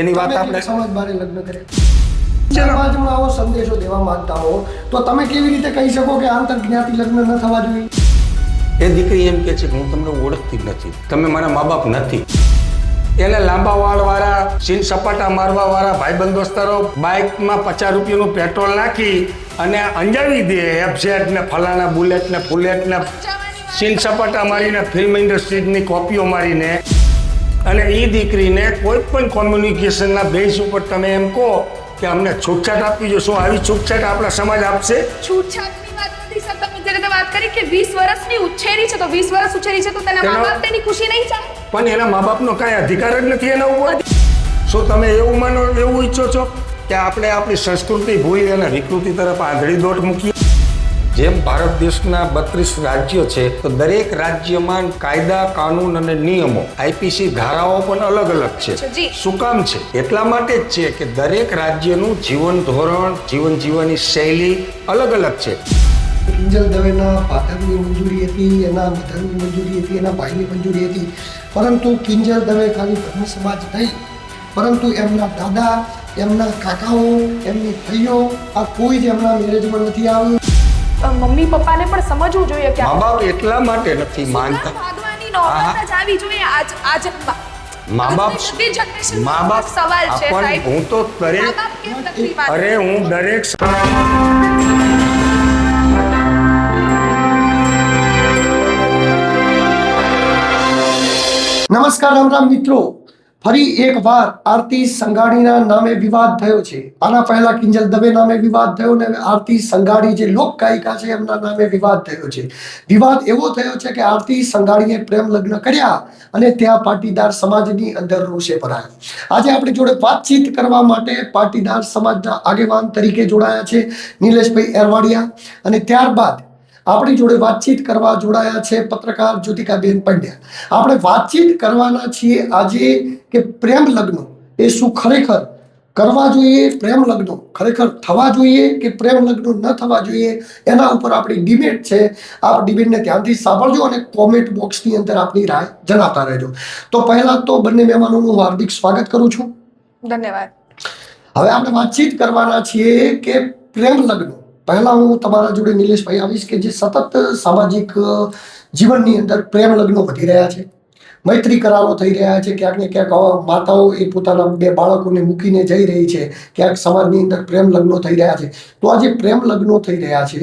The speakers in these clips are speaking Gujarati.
એની વાત આપણે સમાજ બારે લગ્ન કરે સમાજમાં આવો સંદેશો દેવા માંગતા હો તો તમે કેવી રીતે કહી શકો કે આંતરજ્ઞાતિ લગ્ન ન થવા જોઈએ? એ દીકરી એમ કે છે કે હું તમને ઓળખતી જ નથી, તમે મારા મા બાપ નથી. એને લાંબા વાળવાળા સીન સપાટા મારવાવાળા ભાઈબંધ દોસ્તારો બાઇકમાં 50 રૂપિયાનું પેટ્રોલ નાખી અને અંજાવી દે એફઝેડ ને ફલાણા બુલેટ ને ફુલેટ ને સીન સપાટા મારીને ફિલ્મ ઇન્ડસ્ટ્રીની કોપીઓ મારીને અને એ દીકરીને કોઈ પણ કોમ્યુનિકેશનના બેઝ ઉપર તમે એમ કહો કે અમને છૂટછાટ આપવી જો, શું આવી છૂટછાટ આપણા સમાજ આપશે? છૂટછાટની વાત નથી સર. તમે જે રીતે વાત કરી કે 20 વર્ષની ઉછેરી છે તો 20 વર્ષ ઉછેરી છે તો તેના મા બાપ તેની ખુશી નહીં ચાહે? પણ એના મા બાપનો કાંઈ અધિકાર જ નથી એના ઉપર. શું તમે એવું માનો, એવું ઈચ્છો છો કે આપણે આપણી સંસ્કૃતિ ભૂલી અને વિકૃતિ તરફ આંધળી દોટ મૂકીએ? જેમ ભારત દેશના 32 રાજ્યો છે તો દરેક રાજ્યમાં કાયદા કાનૂન અને નિયમો આઈપીસી ધારાઓ પણ અલગ અલગ છે. શું કામ છે? એટલા માટે જ છે કે દરેક રાજ્યનું જીવન ધોરણ, જીવન જીવવાની શૈલી અલગ અલગ છે. કિંજલ દવેના ફાધરની મંજૂરી હતી, એના મધરની મંજૂરી હતી, એના ભાઈની મંજૂરી હતી, પરંતુ કિંજલ દવે ખાલી બ્રહ્મ સમાજ નહીં પરંતુ એમના દાદા, એમના કાકાઓ, એમની ભાઈઓ આ કોઈ જ એમના મેરેજમાં નથી આવ્યું. મમ્મી પપ્પાને પણ સમજવું જોઈએ કે મા બાપ એટલા માટે નથી માનતા. ભાગવાની નોબત જ આવી જોઈએ. આજ મા બાપ સવાલ છે સાહેબ. હું તો દરેક મા બાપ કેમ નથી માનતા? અરે હું દરેક નમસ્કાર રામ રામ મિત્રો, ફરી એકવાર આરતી સંઘાણીના નામે વિવાદ થયો છે. આના પહેલા કિંજલ દવે નામે વિવાદ થયો ને આરતી સંઘાણી જે લોક ગાયિકા છે એમના નામે વિવાદ થયો છે. વિવાદ એવો થયો છે કે આરતી સંઘાણીએ પ્રેમ લગ્ન કર્યા અને ત્યાં પાટીદાર સમાજની અંદર રોષે ભરાયો. આજે આપણી જોડે વાતચીત કરવા માટે પાટીદાર સમાજના આગેવાન તરીકે જોડાયા છે નિલેશભાઈ એરવાડિયા અને ત્યારબાદ આપણી જોડે વાતચીત કરવા જોડાયા છે પત્રકાર જ્યોતિકાબેન પંડ્યા. આપણે વાતચીત કરવાના છીએ આજે કે પ્રેમ લગ્ન એ શું ખરેખર કરવા જોઈએ, પ્રેમ લગ્ન ખરેખર થવા જોઈએ કે પ્રેમ લગ્ન ન થવા જોઈએ, એના ઉપર આપણી ડિબેટ છે. આપ ડિબેટને ધ્યાનથી સાંભળજો અને કોમેન્ટ બોક્સની અંદર આપની રાય જણાવતા રહેજો. તો પહેલા તો બંને મહેમાનોનું હાર્દિક સ્વાગત કરું છું. ધન્યવાદ. હવે આપણે વાતચીત કરવાના છીએ કે પ્રેમ લગ્ન. પહેલા હું તમારા જોડે નિલેશભાઈ આવીશ કે જે સતત સામાજિક જીવનની અંદર પ્રેમ લગ્નો વધી રહ્યા છે, મૈત્રી કરારો થઈ રહ્યા છે, ક્યાંક ને ક્યાંક માતાઓ એ પોતાના 2 બાળકોને મૂકીને જઈ રહી છે, ક્યાંક સમાજની અંદર પ્રેમ લગ્નો થઈ રહ્યા છે. તો આ જે પ્રેમ લગ્નો થઈ રહ્યા છે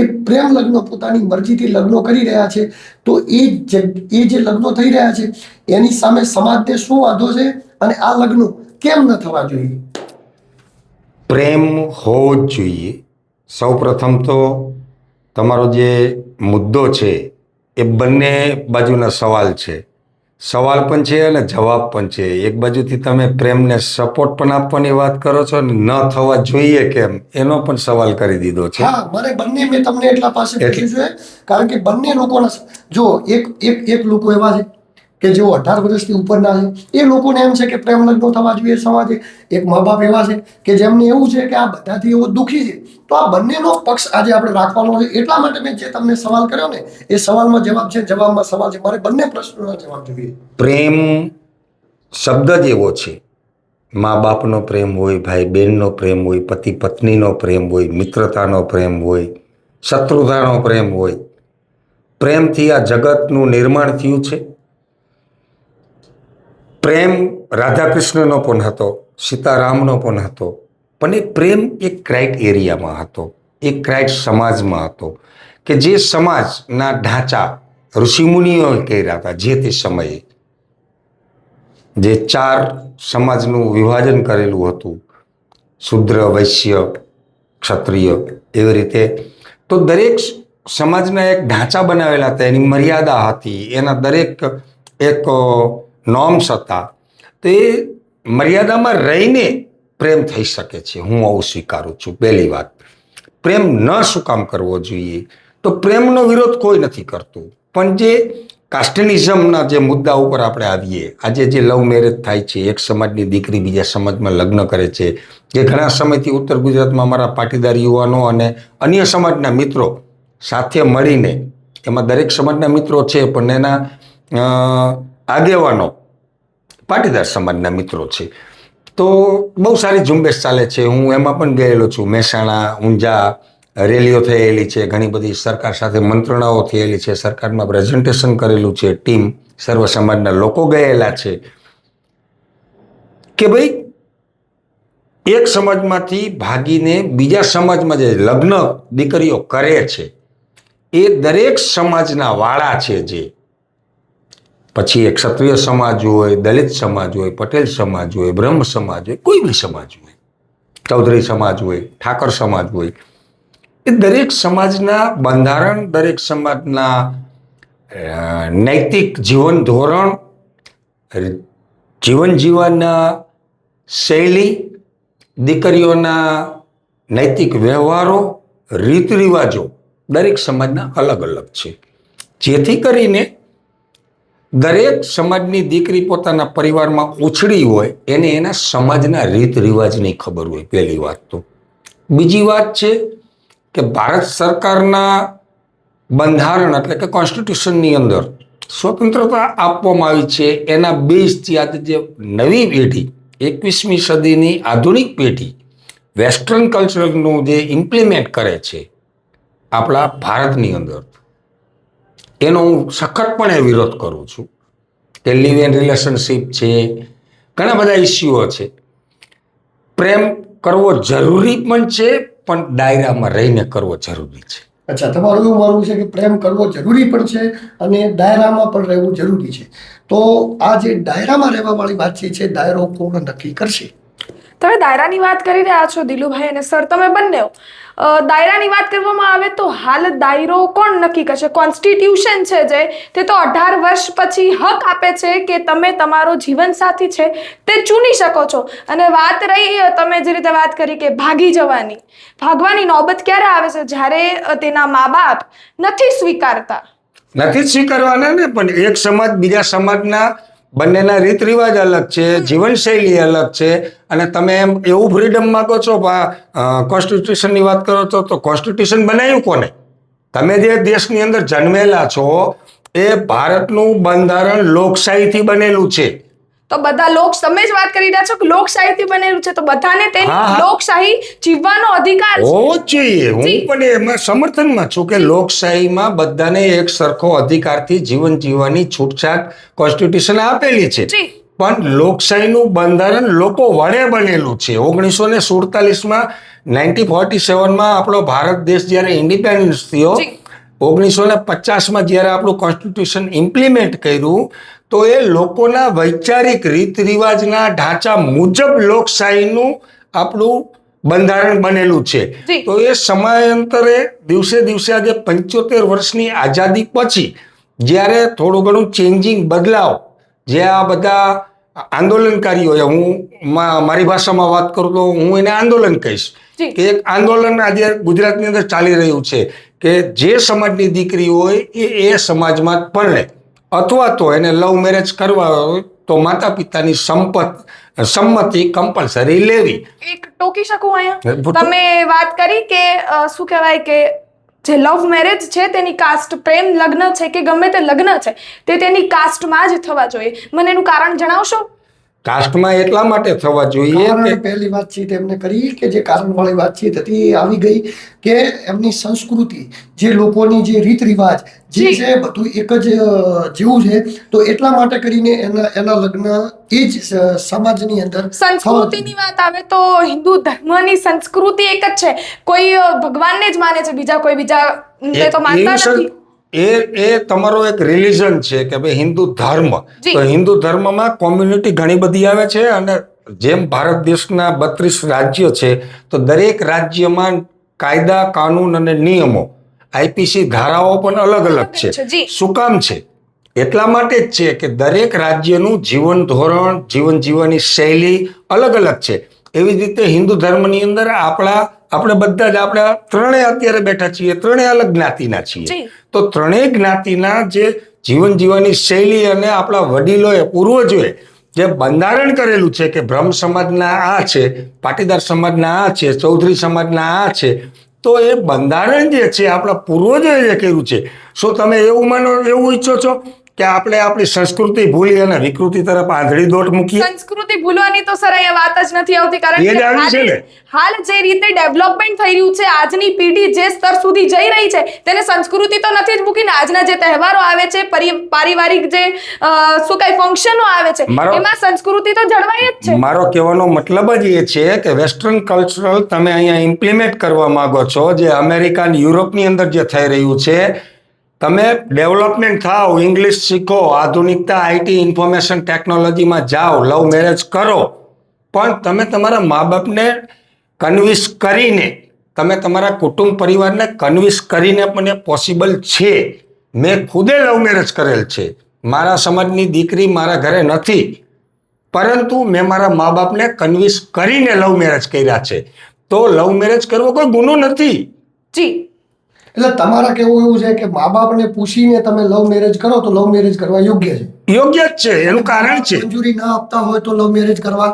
એ પ્રેમ લગ્નો પોતાની મરજીથી લગ્નો કરી રહ્યા છે તો એ જે લગ્નો થઈ રહ્યા છે એની સામે સમાજને શું વાંધો છે અને આ લગ્નો કેમ ન થવા જોઈએ? પ્રેમ હોવો જ જોઈએ. સૌ પ્રથમ તો તમારો જે મુદ્દો છે એ બંને બાજુના સવાલ છે. સવાલ પણ છે અને જવાબ પણ છે. એક બાજુથી તમે પ્રેમને સપોર્ટ પણ આપવાની વાત કરો છો અને ન થવા જોઈએ કેમ એનો પણ સવાલ કરી દીધો છે. હા, મને બંને મેં તમને એટલા પાસે પૂછ્યું છે કારણ કે બંને લોકોના જો એક લોકો એવા છે કે જેઓ 18 વર્ષથી ઉપરના છે એ લોકોને એમ છે કે પ્રેમ લગ્નો થવા જોઈએ સમાજે. એક મા બાપ એવા છે કે જેમને એવું છે કે આ બધાથી એવો દુઃખી છે. તો આ બંનેનો પક્ષ આજે આપણે રાખવાનો છે. એટલા માટે મેં જે તમને સવાલ કર્યો ને એ સવાલમાં જવાબ છે, જવાબમાં સવાલ છે. મારે બંને પ્રશ્નોના જવાબ જોઈએ. પ્રેમ શબ્દ જ એવો છે. મા બાપનો પ્રેમ હોય, ભાઈ બહેનનો પ્રેમ હોય, પતિ પત્નીનો પ્રેમ હોય, મિત્રતાનો પ્રેમ હોય, શત્રુતાનો પ્રેમ હોય. પ્રેમથી આ જગતનું નિર્માણ થયું છે. પ્રેમ રાધા કૃષ્ણનો પણ હતો, સીતારામનો પણ હતો, પણ એ પ્રેમ એક ક્રાઇટ એરિયામાં હતો, એક ક્રાઇટ સમાજમાં હતો કે જે સમાજના ઢાંચા ઋષિમુનિઓએ કર્યા હતા. જે તે સમયે જે 4 સમાજનું વિભાજન કરેલું હતું, શૂદ્ર, વૈશ્ય, ક્ષત્રિય, એવી રીતે. તો દરેક સમાજના એક ઢાંચા બનાવેલા હતા, એની મર્યાદા હતી, એના દરેક એક નોર્મ્સ હતા. તો એ મર્યાદામાં રહીને પ્રેમ થઈ શકે છે. હું આવું સ્વીકારું છું. પહેલી વાત, પ્રેમ ન શું કામ કરવો જોઈએ? તો પ્રેમનો વિરોધ કોઈ નથી કરતું, પણ જે કાસ્ટનિઝમના જે મુદ્દા ઉપર આપણે આવીએ, આજે જે લવ મેરેજ થાય છે, એક સમાજની દીકરી બીજા સમાજમાં લગ્ન કરે છે, જે ઘણા સમયથી ઉત્તર ગુજરાતમાં અમારા પાટીદાર યુવાનો અને અન્ય સમાજના મિત્રો સાથે મળીને, એમાં દરેક સમાજના મિત્રો છે પણ એના આગેવાનો પાટીદાર સમાજના મિત્રો છે, તો બહુ સારી ઝુંબેશ ચાલે છે. હું એમાં પણ ગયેલો છું. મહેસાણા, ઊંઝા રેલીઓ થયેલી છે, ઘણી બધી સરકાર સાથે મંત્રણાઓ થયેલી છે, સરકારમાં પ્રેઝન્ટેશન કરેલું છે, ટીમ સર્વ સમાજના લોકો ગયેલા છે કે ભાઈ એક સમાજમાંથી ભાગીને બીજા સમાજમાં જે લગ્ન દીકરીઓ કરે છે એ દરેક સમાજના વાળા છે. જે પછી એ ક્ષત્રિય સમાજ હોય, દલિત સમાજ હોય, પટેલ સમાજ હોય, બ્રહ્મ સમાજ હોય, કોઈ બી સમાજ હોય, ચૌધરી સમાજ હોય, ઠાકર સમાજ હોય, એ દરેક સમાજના બંધારણ, દરેક સમાજના નૈતિક જીવન ધોરણ, જીવન જીવવાના શૈલી, દીકરીઓના નૈતિક વ્યવહારો, રીત રિવાજો દરેક સમાજના અલગ અલગ છે. જેથી કરીને દરેક સમાજની દીકરી પોતાના પરિવારમાં ઉછળી હોય એને એના સમાજના રીત રિવાજની ખબર હોય. પહેલી વાત તો. બીજી વાત છે કે ભારત સરકારના બંધારણ એટલે કે કોન્સ્ટિટ્યુશનની અંદર સ્વતંત્રતા આપવામાં આવી છે. એના બેઝથી આજે જે નવી પેઢી 21મી સદીની આધુનિક પેઢી વેસ્ટર્ન કલ્ચરનું જે ઇમ્પ્લિમેન્ટ કરે છે આપણા ભારતની અંદર, એનો હું સખતપણે વિરોધ કરું છું. કે લિવ ઇન રિલેશનશીપ છે, ઘણા બધા ઇસ્યુઓ છે. પ્રેમ કરવો જરૂરી પણ છે, પણ દાયરામાં રહીને કરવો જરૂરી છે. અચ્છા, તમારું એવું માનવું છે કે પ્રેમ કરવો જરૂરી પણ છે અને દાયરામાં પણ રહેવું જરૂરી છે. તો આ જે દાયરામાં રહેવા વાળી વાતચીત છે, દાયરો કોણ નક્કી કરશે? તમે દાયરાની વાત કરી રહ્યા છો દિલુભાઈ અને સર, તમે બંને દાયરાની વાત કરવામાં આવે તો હાલ દાયરો કોણ નક્કી કરશે? કોન્સ્ટિટ્યુશન છે જે તે તો 18 વર્ષ પછી હક આપે છે કે તમે તમારો જીવનસાથી છે તે ચૂની શકો છો. અને વાત રહી તમે જે રીતે વાત કરી કે ભાગવાની નોબત ક્યારે આવે છે? જ્યારે તેના મા બાપ નથી સ્વીકારવાના ને. પણ એક સમાજ બીજા સમાજના બંનેના રીત રિવાજ અલગ છે, જીવનશૈલી અલગ છે, અને તમે એમ એવું ફ્રીડમ માંગો છો. કોન્સ્ટિટ્યુશનની વાત કરો છો તો કોન્સ્ટિટ્યુશન બનાવ્યું કોને? તમે જે દેશની અંદર જન્મેલા છો એ ભારતનું બંધારણ લોકશાહીથી બનેલું છે. તો બધા તમે જ વાત કરી રહ્યા છો કે લોકશાહીથી બનેલું છે, તો બધાને તેની લોકશાહી જીવવાનો અધિકાર છે. હોવો જ જોઈએ. હું પણ એમાં સમર્થનમાં છું કે લોકશાહીમાં બધાને એક સરખો અધિકારથી જીવન જીવવાની છૂટછાટ કોન્સ્ટિટ્યુશન આપેલી છે. પણ લોકશાહીનું બંધારણ લોકો વડે બનેલું છે. 1947માં 1947માં આપણો ભારત દેશ જ્યારે ઇન્ડિપેન્ડન્સ થયો, 1950માં જ્યારે આપણું કોન્સ્ટિટ્યુશન ઇમ્પ્લિમેન્ટ કર્યું, તો એ લોકોના વૈચારિક રીત રિવાજના ઢાંચા મુજબ લોકશાહીનું આપણું બંધારણ બનેલું છે. તો એ સમયાંતરે દિવસે દિવસે આજે 75 વર્ષની આઝાદી પછી જ્યારે થોડું ઘણું ચેન્જિંગ, બદલાવ, જે આ બધા આંદોલનકારીઓ, હું મારી ભાષામાં વાત કરું તો હું એને આંદોલન કહીશ કે એક આંદોલન આજે ગુજરાતની અંદર ચાલી રહ્યું છે કે જે સમાજની દીકરી હોય એ સમાજમાં જ પરણે, અથવા તો એને લવ મેરેજ કરવા હોય તો માતા પિતાની સંમતિ કમ્પલસરી લેવી. એક ટોકી શકું અહીંયા? તમે વાત કરી કે શું કહેવાય કે જે લવ મેરેજ છે તેની કાસ્ટ, પ્રેમ લગ્ન છે કે ગમે તે લગ્ન છે તે તેની કાસ્ટમાં જ થવા જોઈએ. મને એનું કારણ જણાવશો? કાસ્ટમાં એટલા માટે થવા જોઈએ કે પહેલી વાતચીત એમને કરી કે જે કારણવાળી વાતચીત હતી એ આવી ગઈ કે એમની સંસ્કૃતિ, જે લોકોની જે રીત રિવાજ જે છે બધું એક જ જેવું છે, તો એટલા માટે કરીને એના લગ્ન એ જ સમાજની અંદર. સંસ્કૃતિની વાત આવે તો હિન્દુ ધર્મની સંસ્કૃતિ એક જ છે. કોઈ ભગવાનને જ માને છે, બીજા કોઈ બીજા તો માનતા નથી. એ તમારો એક રિલિજન છે કે ભાઈ હિન્દુ ધર્મ. તો હિન્દુ ધર્મમાં કોમ્યુનિટી ઘણી બધી આવે છે, અને જેમ ભારત દેશના 32 રાજ્યો છે તો દરેક રાજ્યમાં કાયદા, કાનૂન અને નિયમો, આઈપીસી ધારાઓ પણ અલગ અલગ છે. શું કામ છે? એટલા માટે જ છે કે દરેક રાજ્યનું જીવન ધોરણ, જીવન જીવવાની શૈલી અલગ અલગ છે. એવી જ રીતે હિન્દુ ધર્મની અંદર આપણે બધા જ ત્રણેય અત્યારે બેઠા છીએ, ત્રણેય અલગ જ્ઞાતિના છીએ. તો ત્રણેય જ્ઞાતિના જે જીવન જીવવાની શૈલી અને આપણા વડીલોએ, પૂર્વજોએ જે બંધારણ કરેલું છે કે બ્રહ્મ સમાજના આ છે, પાટીદાર સમાજના આ છે, ચૌધરી સમાજના આ છે, તો એ બંધારણ જે છે આપણા પૂર્વજોએ જે કર્યું છે. શું તમે એવું ઈચ્છો છો કે આપણે આપણી સંસ્કૃતિ ભૂલી અને વિકૃતિ તરફ આંધળી દોટ મૂકીએ? સંસ્કૃતિ ભૂલવાની તો સર અહીંયા વાત જ નથી આવતી, કારણ એ જ આવી છે ને. કે હાલ જે રીતે ડેવલપમેન્ટ થઈ રહ્યું છે, આજની પેઢી જે સ્તર સુધી જઈ રહી છે, તેને સંસ્કૃતિ તો નથી જ મૂકીને આજના જે તહેવારો આવે છે, પારિવારિક જે શું કઈ ફંક્શનો આવે છે, એમાં સંસ્કૃતિ તો જળવાઈ જ છે. મારો કહેવાનો મતલબ જ એ છે કે વેસ્ટર્ન કલ્ચરલ તમે અહીંયા ઇમ્પ્લિમેન્ટ કરવા માંગો છો, જે અમેરિકા અને યુરોપની અંદર જે થઈ રહ્યું છે. તમે ડેવલપમેન્ટ થાવ, ઇંગ્લિશ શીખો, આધુનિકતા, આઈટી, ઇન્ફોર્મેશન ટેકનોલોજીમાં જાઓ, લવ મેરેજ કરો, પણ તમે તમારા મા બાપને કન્વિન્સ કરીને, તમે તમારા કુટુંબ પરિવારને કન્વિન્સ કરીને પણ એ પોસિબલ છે. મેં ખુદે લવ મેરેજ કરેલ છે. મારા સમાજની દીકરી મારા ઘરે નથી, પરંતુ મેં મારા મા બાપને કન્વિન્સ કરીને લવ મેરેજ કર્યા છે. તો લવ મેરેજ કરવો કોઈ ગુનો નથી. જી, એટલે તમારા કેવું એવું છે કે મા બાપને પૂછીને તમે લવ મેરેજ કરો તો લવ મેરેજ કરવા યોગ્ય છે? યોગ્ય જ છે. એનું કારણ છે, મંજૂરી ના આપતા હોય તો લવ મેરેજ કરવા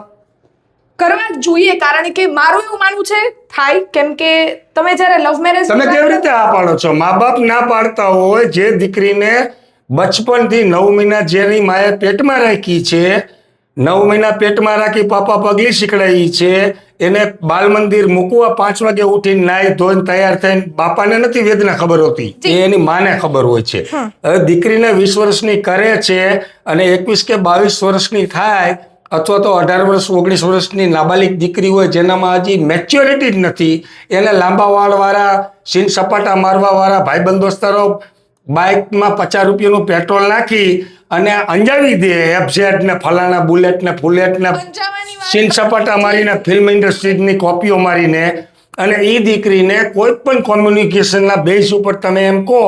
જ જોઈએ, કારણ કે મારું એવું માનવું છે થાય, કેમ કે તમે જ્યારે લવ મેરેજ તમે કેવી રીતે આ પાડો છો? મા બાપ ના પાડતા હોય, જે દીકરીને બચપનથી 9 મહિના જેની માએ પેટમાં રાખી છે, 9 મહિના પેટમાં રાખી પાપા પગલી શીખડાવી છે, એને બાલ મંદિર મૂકવા 5 વાગે ઉઠીને નાઈ ધોઈને તૈયાર થઈને, બાપાને નથી વેદના ખબર હોતી, એ એની માને ખબર હોય છે. હવે દીકરીને 20 વર્ષની કરે છે અને 21 કે 22 વર્ષની થાય, અથવા તો 18 વર્ષ 19 વર્ષની નાબાલિગ દીકરી હોય, જેનામાં હજી મેચ્યોરિટી જ નથી, એને લાંબા વાળવાળા સીન સપાટા મારવાવાળા ભાઈબંધ દોસ્તારો બાઇકમાં 50 રૂપિયાનું પેટ્રોલ નાખી અને અંજાવી દે, એફઝેડ ને ફલાણા બુલેટ ને ફુલેટ ને સીન સપાટા મારીને, ફિલ્મ ઇન્ડસ્ટ્રીની કોપીઓ મારીને, અને એ દીકરીને કોઈ પણ કોમ્યુનિકેશનના બેઝ ઉપર તમે એમ કહો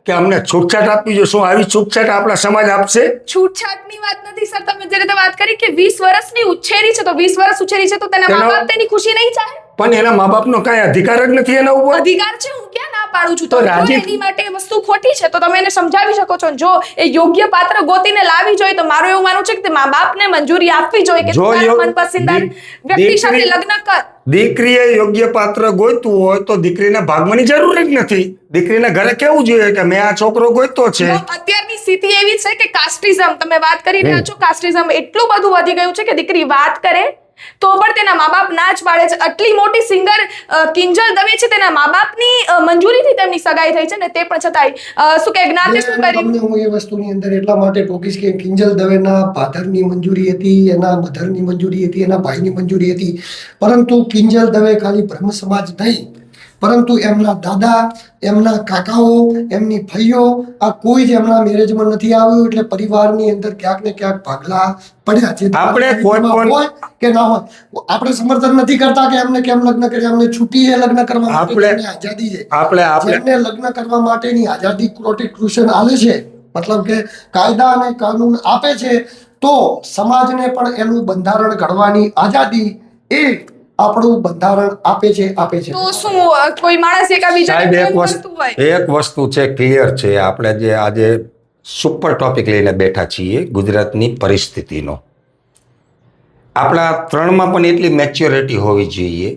કે અમને છૂટછાટ આપવી જોઈએ. શું આવી છૂટછાટ આપણા સમાજ આપશે? છૂટછાટની વાત નથી સર. તમે જે રીતે વાત કરી કે 20 વર્ષની ઉછેરી છે, તો 20 વર્ષ ઉછેરી છે તો તેના મા બાપ તેની ખુશી નહીં ચાહે? પણ એના મા બાપનો કાંઈ અધિકાર જ નથી એના ઉપર. અધિકાર છે, હું ક્યાં ના પાડું છું. તો જો એની માટે એ વસ્તુ ખોટી છે તો તમે એને સમજાવી શકો છો. જો એ યોગ્ય પાત્ર ગોતીને લાવી જોઈએ તો મારું એવું માનવું છે કે માા બાપને મંજૂરી આપવી જોઈએ કે તારા મનપસંદ વ્યક્તિ સાથે લગ્ન કર. દીકરીએ યોગ્ય પાત્ર ગોઈતું હોય તો દીકરીને ભાગવાની જરૂર જ નથી. દીકરીને ઘરે કેવું જોઈએ કે મેં આ છોકરો ગોઈતો છે. અત્યારની સ્થિતિ એવી છે કે કાસ્ટિઝમ, તમે વાત કરી રહ્યા છો, કાસ્ટિઝમ એટલું બધું વધી ગયું છે કે દીકરી વાત કરે તો પણ તેના મા બાપ ના જ પાડે છે. આટલી મોટી સિંગર કિંજલ દવે છે, તેના મા બાપની મંજૂરીથી તેમની સગાઈ થઈ છે ને તે પણ છતાંય શું કે જ્ઞાતિ શું કરી. તમને હું એ વસ્તુની અંદર એટલા માટે ટોકીશ કે કિંજલ દવેના ફાધરની મંજૂરી હતી, એના મધરની મંજૂરી હતી, એના ભાઈની મંજૂરી હતી, પરંતુ કિંજલ દવે ખાલી બ્રહ્મ સમાજ નહીં, પરંતુ એમના દાદા, એમના કાકાઓ, એમની ભાઈઓ, આ કોઈ જ એમના મેરેજમાં નથી આવ્યું. એટલે પરિવારની અંદર ક્યાંક ને ક્યાંક ભાગલા પડ્યા છે. આપણે કોઈ પણ હોય કે ના હોય, આપણે સમર્થન નથી કરતા કે એમને કેમ લગ્ન કર્યા. અમને છૂટી છે લગ્ન કરવા માટેની આઝાદી છે. જેમને લગ્ન કરવા માટેની આઝાદી કોન્સ્ટિટ્યુશન આલે છે, મતલબ કે કાયદા અને કાનૂન આપે છે, તો સમાજને પણ એનું બંધારણ ઘડવાની આઝાદી એ આપણું બંધારણ આપે છે. તો શું કોઈ માણસ એક વસ્તુ છે ક્લિયર છે. આપણે જે આજે સુપર ટોપિક લઈને બેઠા છીએ ગુજરાતની પરિસ્થિતિનો, આપણા 3માં પણ એટલી મેચ્યોરિટી હોવી જોઈએ.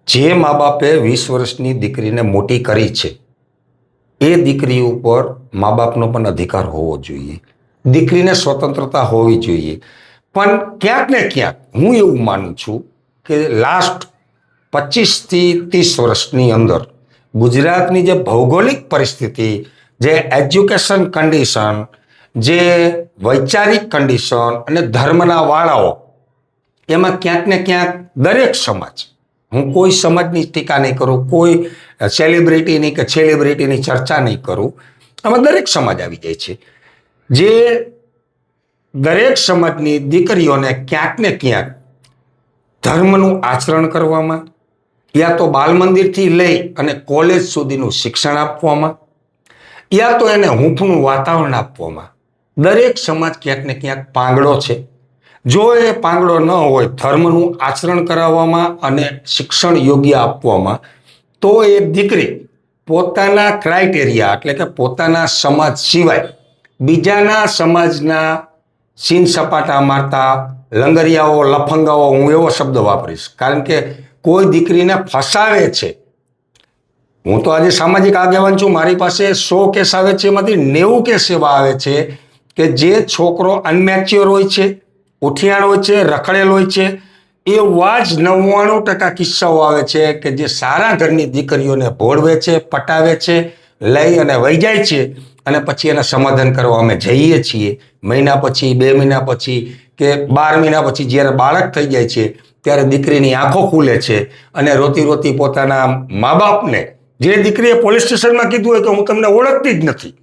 જે મા બાપે 20 વર્ષની દીકરીને મોટી કરી છે એ દીકરી ઉપર મા બાપનો પણ અધિકાર હોવો જોઈએ. દીકરીને સ્વતંત્રતા હોવી જોઈએ. પણ ક્યાંક ને ક્યાંક હું એવું માનું છું કે લાસ્ટ 25 થી 30 વર્ષની અંદર ગુજરાતની જે ભૌગોલિક પરિસ્થિતિ, જે એજ્યુકેશન કન્ડિશન, જે વૈચારિક કન્ડિશન અને ધર્મના વાળાઓ, એમાં ક્યાંક ને ક્યાંક દરેક સમાજ, હું કોઈ સમાજની ટીકા નહીં કરું, કોઈ સેલિબ્રિટીની કે સેલિબ્રિટીની ચર્ચા નહીં કરું, આમાં દરેક સમાજ આવી જાય છે. જે દરેક સમાજની દીકરીઓને ક્યાંક ને ક્યાંક ધર્મનું આચરણ કરવામાં, યા તો બાલ મંદિરથી લઈ અને કોલેજ સુધીનું શિક્ષણ આપવામાં, યા તો એને હૂંફનું વાતાવરણ આપવામાં દરેક સમાજ ક્યાંક ને ક્યાંક પાંગડો છે. જો એ પાંગડો ન હોય ધર્મનું આચરણ કરાવવામાં અને શિક્ષણ યોગ્ય આપવામાં, તો એ દીકરી પોતાના ક્રાઇટેરિયા એટલે કે પોતાના સમાજ સિવાય બીજાના સમાજના સીન સપાટા મારતા લંગરિયાઓ, લફંગાઓ, હું એવો શબ્દ વાપરીશ, કારણ કે કોઈ દીકરીને ફસાવે છે. હું તો આજે સામાજિક આગેવાન છું, મારી પાસે 100 કેસ આવે છે, એમાંથી 90 કેસ એવા આવે છે કે જે છોકરો અનમેચ્યોર હોય છે, ઉઠિયાણ હોય છે, રખડેલ હોય છે, એવા જ 99% કિસ્સાઓ આવે છે કે જે સારા ઘરની દીકરીઓને ભોળવે છે, પટાવે છે, લઈ અને વહી જાય છે અને પછી એને સમાધાન કરવા અમે જઈએ છીએ. મહિના પછી, 2 મહિના પછી કે 12 મહિના પછી જ્યારે બાળક થઈ જાય છે ત્યારે દીકરીની આંખો ખુલે છે અને રોતી રોતી પોતાના મા બાપને, જે દીકરીએ પોલીસ સ્ટેશનમાં કીધું હોય કે હું તમને ઓળખતી જ નથી,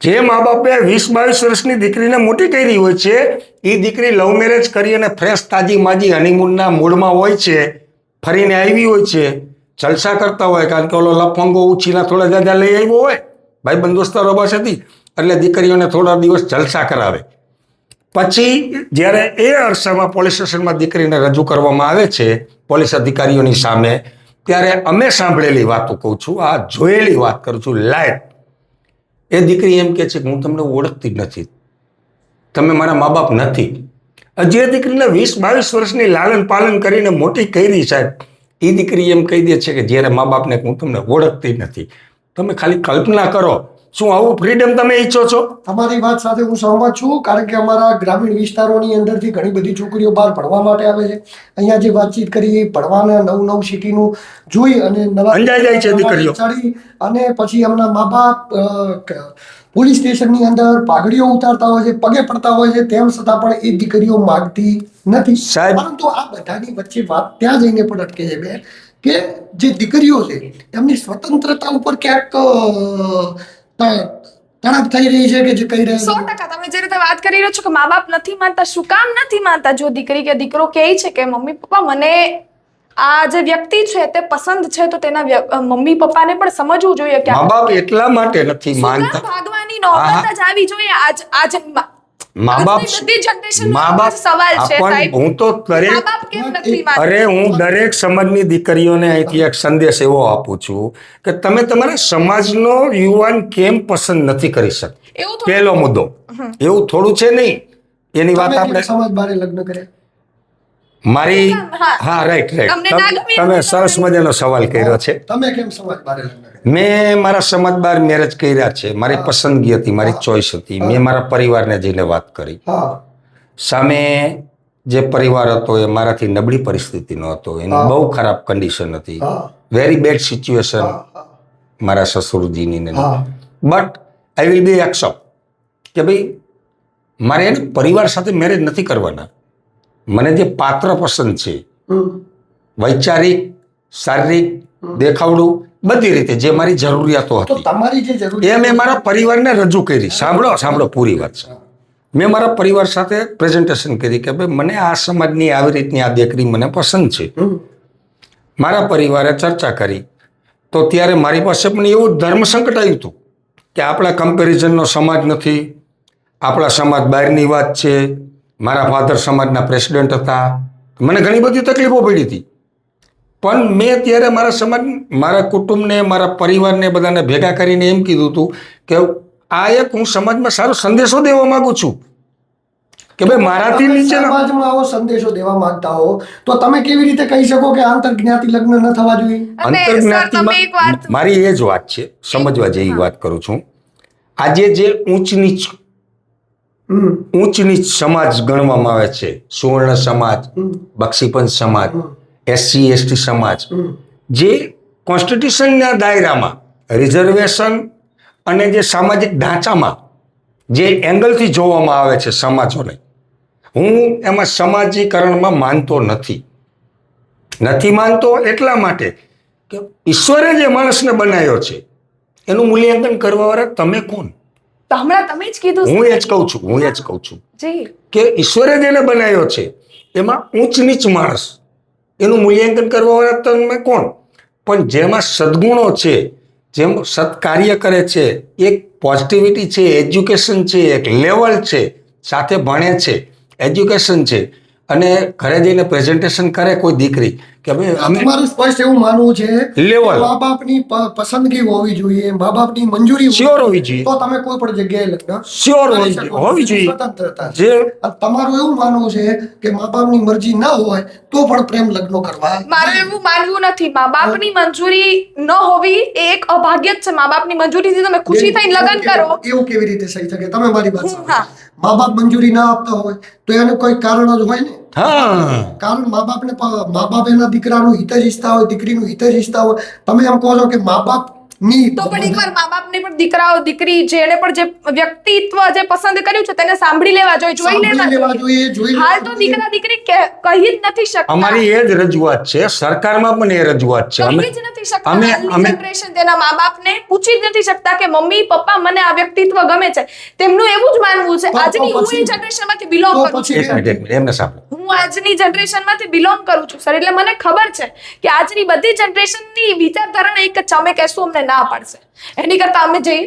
જે મા બાપે 20-22 વર્ષની દીકરીને મોટી કરી હોય છે, એ દીકરી લવ મેરેજ કરી અને ફ્રેશ તાજી માજી હનીમૂનના મૂડમાં હોય છે, ફરીને આવી હોય છે, જલસા કરતા હોય, કારણ કે ઓલો લફંગો ઉછીના થોડા જાજા લઈ આવ્યો હોય ભાઈ બંદોસ્તારો પાસેથી, એટલે દીકરીઓને થોડા દિવસ જલસા કરાવે. પછી જ્યારે એ અરસામાં પોલીસ સ્ટેશનમાં દીકરીને રજૂ કરવામાં આવે છે પોલીસ અધિકારીઓની સામે, ત્યારે અમે સાંભળેલી વાતો કહું છું, આ જોયેલી વાત કરું છું લાઈવ. એ દીકરી એમ કહે છે કે હું તમને ઓળખતી જ નથી, તમે મારા મા બાપ નથી. જે દીકરીને 20-22 વર્ષની લાલન પાલન કરીને મોટી કરી સાહેબ, એ દીકરી એમ કહી દે છે કે જ્યારે મા બાપને હું તમને ઓળખતી જ નથી. તમે ખાલી કલ્પના કરો, શું આવું ફ્રીડમ તમે ઈચ્છો છો? તમારી વાત સાથે હું સહમત છું, કારણ કે અમારા ગ્રામીણ વિસ્તારોની અંદરથી ઘણી બધી છોકરીઓ બહાર ભણવા માટે આવે છે. અહીંયા જે વાતચીત કરી, ભણવાના નવું સિટીનું જોઈ અને નવા અંજાઈ જાય છે દીકરીઓ. ચડી અને પછી એમના મા બાપ પોલીસ સ્ટેશનની અંદર પાઘડીઓ ઉતારતા હોય છે, પગે પડતા હોય છે, તેમ છતાં પણ એ દીકરીઓ માગતી નથી સાહેબ. પરંતુ આ બધાની વચ્ચે વાત ત્યાં જઈને પણ અટકે છે બેન, કે જે દીકરીઓ છે એમની સ્વતંત્રતા ઉપર ક્યાંક તડપ થઈ રહી છે કે જે કહી રહ્યા 100% તમે જે રીતે વાત કરી રહ્યો છો કે મા બાપ નથી માનતા, શું કામ નથી માનતા? જો દીકરી કે દીકરો કહે છે કે મમ્મી પપ્પા મને આ જે વ્યક્તિ છે તે પસંદ છે, તો તેના મમ્મી પપ્પાને પણ સમજવું જોઈએ કે મા બાપ એટલા માટે નથી શું કામ માનતા. ભાગવાની નોબત જ આવી જોઈએ આજ મા બાપ બધી જનરેશન મા બાપ સવાલ છે આપણ સાહેબ. હું તો મા દરેક બાપ કેમ નથી માનતા? અરે હું દરેક સમાજની દીકરીઓને અહીંથી એક સંદેશ એવો આપું છું કે તમે તમારા સમાજનો યુવાન કેમ પસંદ નથી કરી શકતા. એવું થોડું- પહેલો મુદ્દો એવું થોડું છે નહીં. એની વાત આપણે સમાજ બારે લગ્ન કર્યા. મારી હા. હા રાઈટ તમને ના રાઈટ ગમે તમે એવું સરસ મજાનો સવાલ કર્યો છે. તમે કેમ સમાજ બારે લગ્ન કર્યા? મેં મારા સમાજ બહાર મેરેજ કર્યા છે. મારી પસંદગી હતી, મારી ચોઈસ હતી. મેં મારા પરિવારને જઈને વાત કરી. હા સામે જે પરિવાર હતો એ મારાથી નબળી પરિસ્થિતિનો હતો, એની બહુ ખરાબ કન્ડિશન હતી, હા વેરી બેડ સિચ્યુએશન હા મારા સસુરજીની ને. હા but I will be accept કે ભાઈ મારે એને પરિવાર સાથે મેરેજ નથી કરવાના. મને જે પાત્ર પસંદ છે, હમ. વૈચારિક, શારીરિક, દેખાવડું, બધી રીતે જે મારી જરૂરિયાતો તો હતી તમારી જે એ જરૂરિયાત મેં મારા પરિવારને રજૂ કરી. સાંભળો પૂરી વાત છે. મેં મારા પરિવાર સાથે પ્રેઝન્ટેશન કરી કે ભાઈ મને આ સમાજની આવી રીતની આ દીકરી મને પસંદ છે. હમ. મારા પરિવારે ચર્ચા કરી તો ત્યારે મારી પાસે પણ એવું ધર્મ સંકટ આવ્યું હતું કે આપણા કમ્પેરિઝનનો સમાજ નથી, આપણા સમાજ બહારની વાત છે. મારા ફાધર સમાજના પ્રેસિડેન્ટ હતા, મને ઘણી બધી તકલીફો પડી હતી. પણ મેં ત્યારે મારા સમાજ, મારા કુટુંબને, મારા પરિવારને બધાને ભેગા કરીને એમ કીધું હતું કે આ એક હું સમાજમાં સારો સંદેશો દેવા માંગુ છું કે ભાઈ મારાથી તમે નીચેના સમાજમાં આવો સંદેશો દેવા માંગતા હો તો તમે કેવી રીતે કહી શકો કે આંતરજ્ઞાતિ લગ્ન ન થવા જોઈએ? અને સર તમે એક અંતર્જ્ઞાતિમાં વાત મારી એ જ વાત છે, સમજવા જેવી વાત કરું છું. આજે જે ઊંચ નીચ હમ. ઊંચ નીચ સમાજ ગણવામાં આવે છે, સુવર્ણ સમાજ, હમ. બક્ષીપંચ સમાજ, હમ. SC ST સમાજ, હમ. જે કોન્સ્ટિટ્યુશનના દાયરામાં રિઝર્વેશન અને જે સામાજિક ઢાંચામાં જે એંગલથી જોવામાં આવે છે સમાજોને, હું એમાં સમાજીકરણમાં માનતો નથી માનતો એટલા માટે કે ઈશ્વરે જે માણસને બનાવ્યો છે એનું મૂલ્યાંકન કરવાવાળા તમે કોણ? તો હમણાં તમે જ કીધું હું એ જ કહું છું જી કે ઈશ્વરે જેને બનાવ્યો છે એમાં ઊંચ નીચ માણસ, એનું મૂલ્યાંકન કરવાવાળા તમે કોણ? પણ જેમાં સદગુણો છે, જેમ સત્કાર્ય કરે છે, એક પોઝિટિવિટી છે, એજ્યુકેશન છે, એક લેવલ છે, સાથે ભણે છે, એજ્યુકેશન છે, અને ઘરે જઈને પ્રેઝન્ટેશન કરે કોઈ દીકરી કે ભાઈ અમે તમારું સ્પષ્ટ એવું માનવું છે કે Level. મા બાપની પસંદગી હોવી જોઈએ, મા બાપની મંજૂરી Sure હોવી જોઈએ. તો તમે કોઈ પણ જગ્યાએ લગ્ન Sure કરી હોવી શકો. હોવી જોઈએ. સ્વતંત્રતા છે. જે અને તમારું એવું માનવું છે કે મા બાપની મરજી ના હોય તો પણ પ્રેમ લગ્નો કરવા મારું એવું માનવું નથી. મા બાપની મંજૂરી ન હોવી એ એક અભાગ્ય જ છે. મા બાપની મંજૂરીથી તમે ખુશી થઈને લગ્ન કરો. એવું કેવી રીતે થઈ શકે? તમે મારી વાત હા. સાંભળો. મા બાપ મંજૂરી ના આપતા હોય તો એનું કોઈ કારણ જ હોય ને. હા કારણ મા બાપ એના દીકરાનું હિત જ ઈચ્છતા હોય, દીકરીનું હિત જ ઈચ્છતા હોય. તમે એમ કહો છો કે મા બાપ ની તો પણ એકવાર મા બાપને પણ દીકરાઓ દીકરી જેને પણ જે વ્યક્તિત્વ જે પસંદ કર્યું છે તેને સાંભળી લેવા જોઈએ, જોઈ સાંભળી લેવા લેવા જોઈએ, જોઈ હાલ લેવા તો જોઈએ. દીકરા દીકરી કહી જ નથી શકતા. અમારી એ જ રજૂઆત છે, સરકારમાં પણ એ રજૂઆત છે. કહી જ નથી શકતા. અમે હાલની અમે જનરેશન તેના મા બાપને પૂછી જ નથી શકતા કે મમ્મી પપ્પા મને આ વ્યક્તિત્વ ગમે છે. તેમનું એવું જ માનવું છે. તો આજની હું પછી- એ જનરેશનમાંથી બિલોંગ તો કરું પછી છું. એક મિનિટ એમને સાંભળો. હું આજની જનરેશનમાંથી બિલોંગ કરું છું સર, એટલે મને ખબર છે કે આજની બધી જનરેશનની વિચારધારણા એક જ છે, અમે કહેશું અમને ના પાડશે, એની કરતા અમે જઈએ.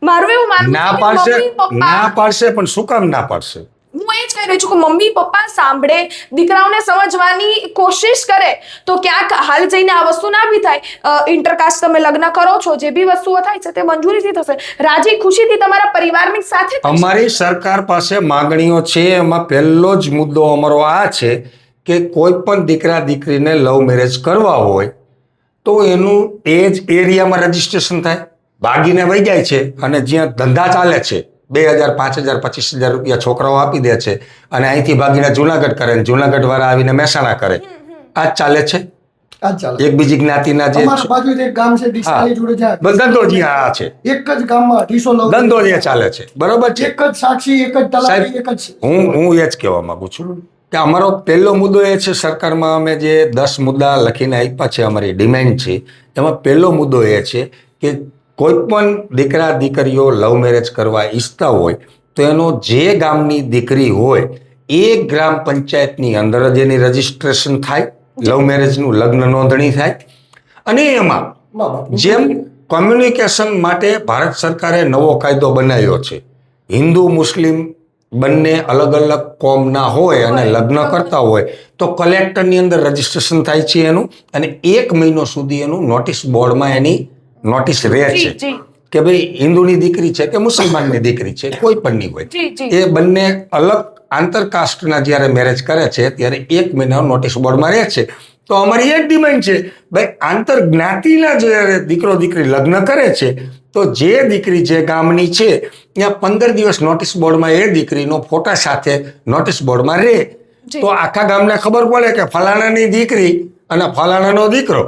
મારું એવું માનવું ના છે કે પાડશે, મમ્મી પપ્પા, ના પાડશે, પણ શું કામ ના પાડશે? હું એ જ કહી રહી છું કે મમ્મી પપ્પા સાંભળે, દીકરાઓને સમજવાની કોશિશ કરે તો ક્યાંક હાલ જઈને આ વસ્તુ ના બી થાય. ઇન્ટરકાસ્ટ તમે લગ્ન કરો છો, જે બી વસ્તુઓ થાય છે તે મંજૂરીથી થશે, રાજી ખુશીથી તમારા પરિવારની સાથે થશે. અમારી સરકાર પાસે માંગણીઓ છે. એમાં પહેલો જ મુદ્દો અમારો આ છે કે કોઈ પણ દીકરા દીકરીને લવ મેરેજ કરવા હોય તો એનું એ જ એરિયામાં રજીસ્ટ્રેશન થાય. ભાગીને વહી જાય છે અને જ્યાં ધંધા ચાલે છે 2000, 5000, 25000 રૂપિયા છોકરાઓ આપી દે છે અને અહીંથી ભાગીને જુનાગઢ કરે ને જુનાગઢ વાળા આવીને મહેસાણા કરે. આ જ ચાલે છે. આ જ ચાલે. એક બીજી જ્ઞાતિના જે અમારા બાજુ એક ગામ છે ડીસાની જોડે જાય. ધંધો જ્યાં આ છે, એક જ ગામમાં 250 લવ ધંધો જે ચાલે છે, બરોબર છે. એક જ સાક્ષી, એક જ તલાટી, સાહેબ, એક જ હું એ જ કહેવા માંગુ છું કે અમારો પહેલો મુદ્દો એ છે, સરકારમાં અમે જે 10 મુદ્દા લખીને આપ્યા છે, અમારી ડિમાન્ડ છે, એમાં પહેલો મુદ્દો એ છે કે કોઈ પણ દીકરા દીકરીઓ લવ મેરેજ કરવા ઈચ્છતા હોય તો એનો જે ગામની દીકરી હોય એ ગ્રામ પંચાયતની અંદર જ એની રજીસ્ટ્રેશન થાય, લવ મેરેજનું લગ્ન નોંધણી થાય. અને એમાં મા બાપ જેમ કોમ્યુનિકેશન માટે ભારત સરકારે નવો કાયદો બનાવ્યો છે. હિન્દુ મુસ્લિમ બંને અલગ અલગ કોમના હોય અને લગ્ન કરતા હોય તો કલેક્ટરની અંદર રજીસ્ટ્રેશન થાય છે એનું, અને 1 મહિનો સુધી એનું નોટિસ બોર્ડમાં એની નોટિસ રહે જી, છે જી. કે ભાઈ હિન્દુની દીકરી છે કે મુસલમાનની દીકરી છે, કોઈ પણની હોય, જી, જી. એ બંને અલગ આંતરકાસ્ટના જ્યારે મેરેજ કરે છે ત્યારે 1 મહિનાનો નોટિસ બોર્ડમાં રહે છે. તો અમારી એક ડિમાન્ડ છે, ભાઈ આંતર જ્ઞાતિના જ્યારે દીકરો દીકરી લગ્ન કરે છે તો જે દીકરી જે ગામની છે ત્યાં 15 દિવસ નોટિસ બોર્ડમાં એ દીકરીનો ફોટા સાથે નોટિસ બોર્ડમાં રહે, જી. તો આખા ગામને ખબર પડે કે ફલાણાની દીકરી અને ફલાણાનો દીકરો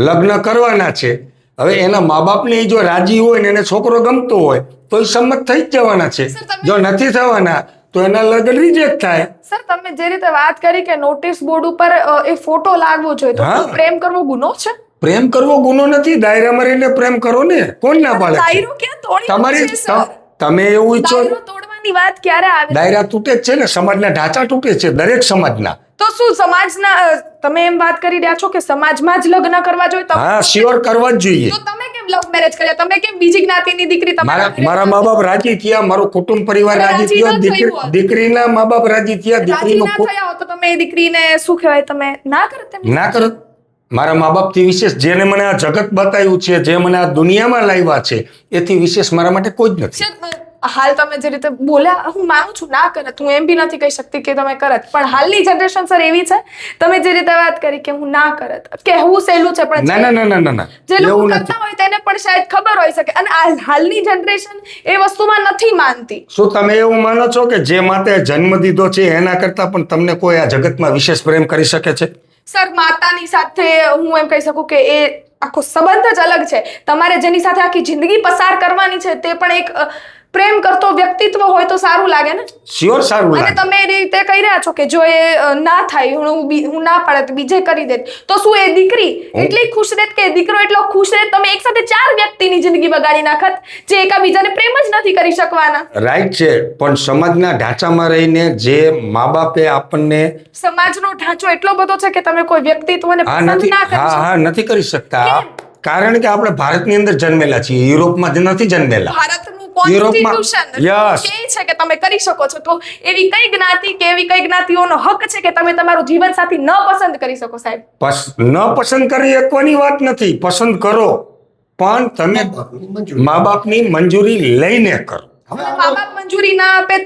લગ્ન કરવાના છે. હવે એના મા બાપને જો રાજી હોય ને એને છોકરો ગમતો હોય તો એ સંમત થઈ જ જવાના છે. સર, તમે- જો નથી થવાના તો એના લગ્ન રિજેક્ટ થાય. સર, તમે જે રીતે વાત કરી કે નોટિસ બોર્ડ ઉપર એ ફોટો લાગવો જોઈએ, તો હા. શું પ્રેમ કરવો ગુનો છે? પ્રેમ કરવો ગુનો નથી, દાયરામાં રહીને પ્રેમ કરો ને, કોણ ના પાડે છે? દાયરો ક્યાં તોડી તમારી છે, સર? તમે એવું ઈચ્છો, દાયરો તોડવાની વાત ક્યારે આવે છે? દાયરા તૂટે જ છે ને, સમાજના ઢાંચા તૂટે છે દરેક સમાજના. તો શું સમાજના તમે એમ વાત કરી રહ્યા છો કે સમાજમાં જ લગ્ન કરવા જોઈએ? હા, શ્યોર કરવા જ જોઈએ. તો તમે કેમ લવ મેરેજ કર્યા? તમે કેમ બીજી જ્ઞાતિની દીકરી તમારા ઘરે મારા મા બાપ રાજી થયા, મારું કુટુંબ પરિવાર અરે રાજી રાજી થયો, ન થયું હોત. દીકરીના મા બાપ રાજી થયા, રાજી દીકરીનો ના થયા હો તો તમે એ દીકરીને શું કહેવાય, તમે ના કરત એમ? ના કરો. મારા મા બાપથી વિશેષ જેને મને આ જગત બતાવ્યું છે, જે મને આ દુનિયામાં લાવ્યા છે, એથી વિશેષ મારા માટે કોઈ જ નથી. સર, હાલ તમે જે રીતે બોલ્યા હું માનું છું ના કરત, હું એમ બી નથી કહી શકતી કે તમે કરત, પણ હાલની જનરેશન સર એવી છે, તમે જે રીતે વાત કરી કે હું ના કરત, કહેવું સહેલું છે પણ ના ના ના ના ના ના જે લોકો એવું નથી. કરતા હોય તેને પણ શાયદ ખબર હોઈ શકે, અને આ હાલની જનરેશન એ વસ્તુમાં નથી માનતી. શું તમે એવું માનો છો કે જે માતે જન્મ દીધો છે એના કરતા પણ તમને કોઈ આ જગતમાં વિશેષ પ્રેમ કરી શકે છે? સર, માતાની સાથે હું એમ કહી શકું કે એ આખો સંબંધ જ અલગ છે. તમારે જેની સાથે આખી જિંદગી પસાર કરવાની છે તે પણ એક પ્રેમ કરતો વ્યક્તિત્વ હોય તો સારું લાગે ને. શ્યોર સારું અને લાગે. તમે એ રીતે કહી રહ્યા છો કે જો એ ના થાય, હું ના પાડે તો બીજે કરી દે, તો શું એ દીકરી એટલી ખુશ રહેત કે દીકરો એટલો ખુશ રહેત? તમે એક સાથે 4 વ્યક્તિની જિંદગી બગાડી નાખત જે એકાબીજાને પ્રેમ જ નથી કરી શકવાના. રાઈટ છે, પણ સમાજના ઢાંચામાં રહીને જે મા બાપે આપણને સમાજનો ઢાંચો એટલો બધો છે કે તમે કોઈ વ્યક્તિત્વને હા પસંદ નથી ના કરી શકો. હા નથી કરી શકતા. કેમ? કારણ કે આપણે ભારતની અંદર જન્મેલા છીએ, યુરોપમાં જ નથી જન્મેલા. ભારતનું કોન્સ્ટિટ્યુશન Yes. કહે છે કે તમે કરી શકો છો, તો એવી કઈ જ્ઞાતિ કે એવી કઈ જ્ઞાતિઓનો હક છે કે તમે તમારું જીવનસાથી ન પસંદ કરી શકો સાહેબ? ન પસંદ કરી શકવાની વાત નથી, પસંદ કરો, પણ તમે બાપની મંજૂરી. મા બાપની મંજૂરી લઈને કરો. હવે મા બાપ મંજૂરી ના આપે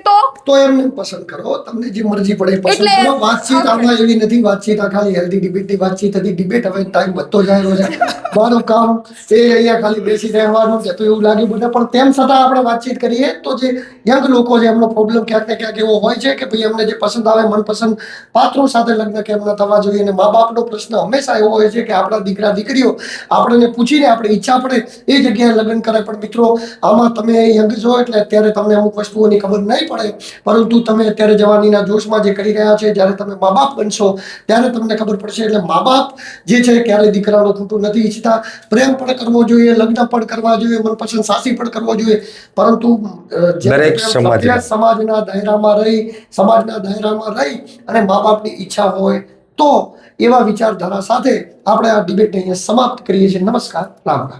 તો એમને પસંદ કરો, તમને જે મરજી પડે એ પસંદ એટલે- કરો. વાતચીત આમાં એવી નથી, વાતચીત આ ખાલી હેલ્ધી ડિબેટની વાતચીત હતી. ડિબેટ હવે ટાઈમ વધતો જાય રહ્યો છે. મારું કામ એ અહીંયા ખાલી બેસી રહેવાનું છે, તો એવું લાગ્યું બધા, પણ તેમ છતાં આપણે વાતચીત કરીએ તો જે યંગ લોકો છે એમનો પ્રોબ્લેમ ક્યાંક ને ક્યાંક એવો હોય છે કે ભાઈ એમને જે પસંદ આવે મનપસંદ પાત્રો સાથે લગ્ન કેમ ન થવા જોઈએ. અને મા બાપનો પ્રશ્ન હંમેશા એવો હોય છે કે આપણા દીકરા દીકરીઓ આપણને પૂછીને આપણી ઈચ્છા પડે એ જગ્યાએ લગ્ન કરે. પણ મિત્રો, આમાં તમે યંગ છો એટલે અત્યારે તમને અમુક વસ્તુઓની ખબર નહીં પડે, પરંતુ તમે અત્યારે જવાનીના જોશમાં જે કરી રહ્યા છે, જ્યારે તમે મા બાપ બનશો ત્યારે તમને ખબર પડશે. એટલે મા બાપ જે છે ક્યારેય દીકરાનું ખોટું નથી ઈચ્છતા. પ્રેમ પણ કરવો જોઈએ, લગ્ન પણ કરવા જોઈએ, મનપસંદ સાસી પણ કરવો જોઈએ, પરંતુ દરેક સમાજમાં. સમાજના દાયરામાં રહી અને મા બાપની ઈચ્છા હોય તો એવા વિચારધારા સાથે આપણે આ ડિબેટને અહીંયા સમાપ્ત કરીએ છીએ. નમસ્કાર, રામ રામ.